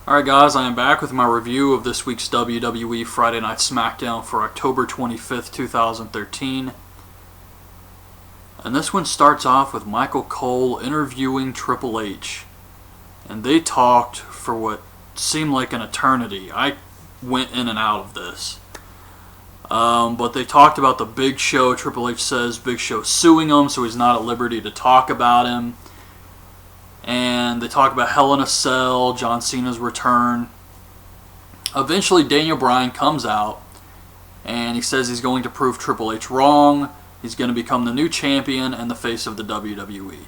Alright guys, I am back with my review of this week's WWE Friday Night Smackdown for October 25th, 2013. And this one starts off with Michael Cole interviewing Triple H. And they talked for what seemed like an eternity. I went in and out of this. But they talked about the Big Show. Triple H says Big Show's suing him, so he's not at liberty to talk about him. And they talk about Hell in a Cell, John Cena's return. Eventually, Daniel Bryan comes out, and he says he's going to prove Triple H wrong. He's going to become the new champion and the face of the WWE.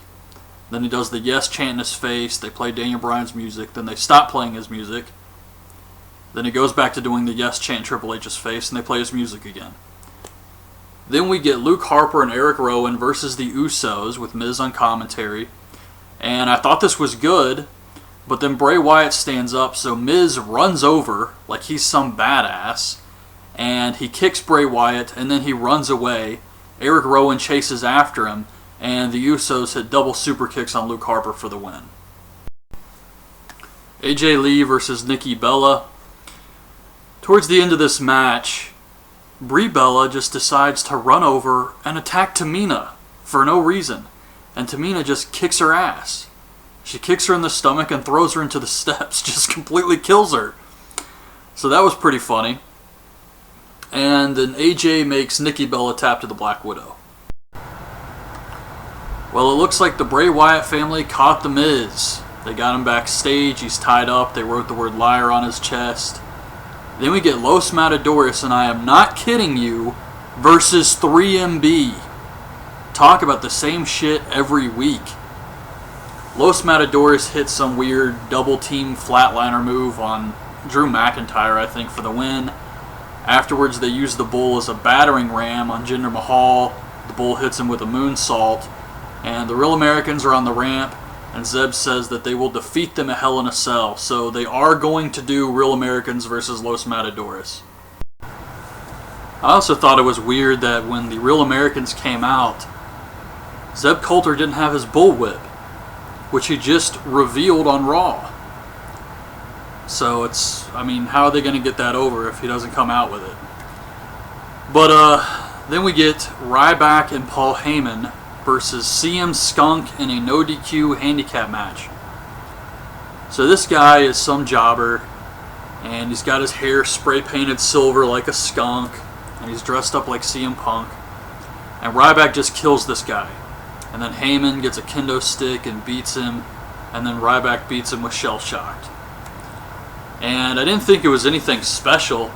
Then he does the yes chant in his face. They play Daniel Bryan's music. Then they stop playing his music. Then he goes back to doing the yes chant in Triple H's face, and they play his music again. Then we get Luke Harper and Eric Rowan versus the Usos with Miz on commentary. And I thought this was good, but then Bray Wyatt stands up, so Miz runs over like he's some badass, and he kicks Bray Wyatt, and then he runs away. Eric Rowan chases after him, and the Usos hit double super kicks on Luke Harper for the win. AJ Lee versus Nikki Bella. Towards the end of this match, Brie Bella just decides to run over and attack Tamina for no reason. And Tamina just kicks her ass. She kicks her in the stomach and throws her into the steps. Just completely kills her. So that was pretty funny. And then AJ makes Nikki Bella tap to the Black Widow. Well, it looks like the Bray Wyatt family caught The Miz. They got him backstage. He's tied up. They wrote the word liar on his chest. Then we get Los Matadors, and I am not kidding you, versus 3MB. Talk about the same shit every week. Los Matadors hit some weird double team flatliner move on Drew McIntyre, I think, for the win. Afterwards, they use the Bull as a battering ram on Jinder Mahal. The Bull hits him with a moonsault. And the Real Americans are on the ramp, and Zeb says that they will defeat them at Hell in a Cell. So they are going to do Real Americans versus Los Matadors. I also thought it was weird that when the Real Americans came out, Zeb Coulter didn't have his bullwhip, which he just revealed on Raw. So how are they going to get that over if he doesn't come out with it? But then we get Ryback and Paul Heyman versus CM Skunk in a no DQ handicap match. So this guy is some jobber, and he's got his hair spray painted silver like a skunk, and he's dressed up like CM Punk. And Ryback just kills this guy. And then Heyman gets a kendo stick and beats him. And then Ryback beats him with Shell Shocked. And I didn't think it was anything special.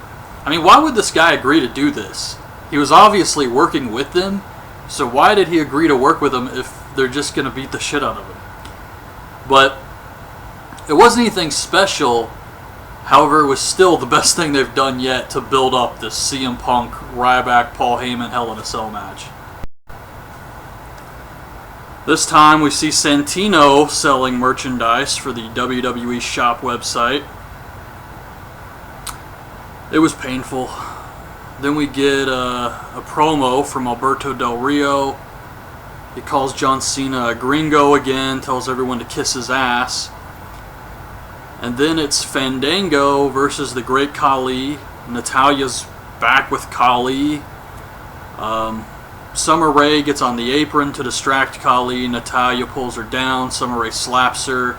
I mean, why would this guy agree to do this? He was obviously working with them. So why did he agree to work with them if they're just going to beat the shit out of him? But it wasn't anything special. However, it was still the best thing they've done yet to build up this CM Punk, Ryback, Paul Heyman Hell in a Cell match. This time we see Santino selling merchandise for the WWE shop website. It was painful. Then we get a promo from Alberto Del Rio. He calls John Cena a gringo again, tells everyone to kiss his ass. And then it's Fandango versus the Great Khali. Natalya's back with Khali. Summer Rae gets on the apron to distract Khali. Natalya pulls her down. Summer Rae slaps her.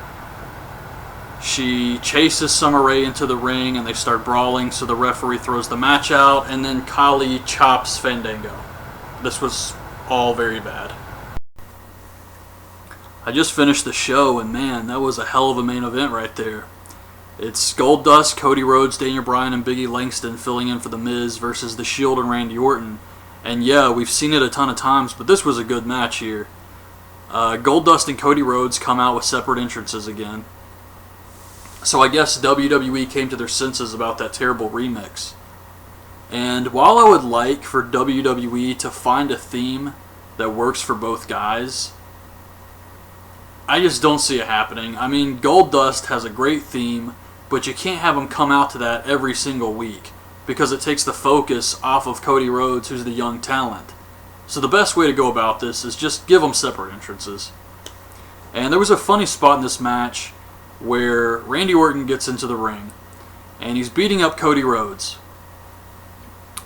She chases Summer Rae into the ring, and they start brawling, so the referee throws the match out, and then Khali chops Fandango. This was all very bad. I just finished the show, and man, that was a hell of a main event right there. It's Goldust, Cody Rhodes, Daniel Bryan, and Biggie Langston filling in for The Miz versus The Shield and Randy Orton. And yeah, we've seen it a ton of times, but this was a good match here. Goldust and Cody Rhodes come out with separate entrances again. So I guess WWE came to their senses about that terrible remix. And while I would like for WWE to find a theme that works for both guys, I just don't see it happening. I mean, Goldust has a great theme, but you can't have him come out to that every single week, because it takes the focus off of Cody Rhodes, who's the young talent. So the best way to go about this is just give them separate entrances. And there was a funny spot in this match where Randy Orton gets into the ring and he's beating up Cody Rhodes.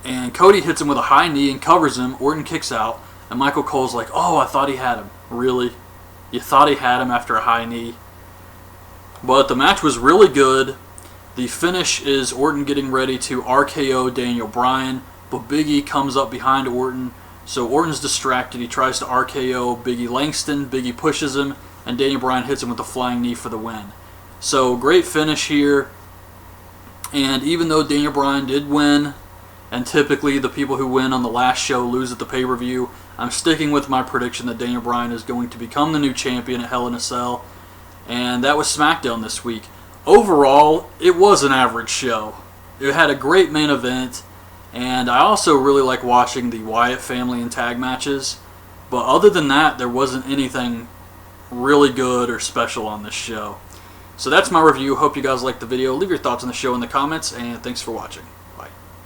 And Cody hits him with a high knee and covers him. Orton kicks out, and Michael Cole's like, "Oh, I thought he had him." Really? You thought he had him after a high knee? But the match was really good. The finish is Orton getting ready to RKO Daniel Bryan, but Big E comes up behind Orton. So Orton's distracted. He tries to RKO Big E Langston. Big E pushes him, and Daniel Bryan hits him with a flying knee for the win. So great finish here. And even though Daniel Bryan did win, and typically the people who win on the last show lose at the pay-per-view, I'm sticking with my prediction that Daniel Bryan is going to become the new champion at Hell in a Cell. And that was SmackDown this week. Overall, it was an average show. It had a great main event, and I also really like watching the Wyatt family and tag matches. But other than that, there wasn't anything really good or special on this show. So that's my review. Hope you guys liked the video. Leave your thoughts on the show in the comments, and thanks for watching.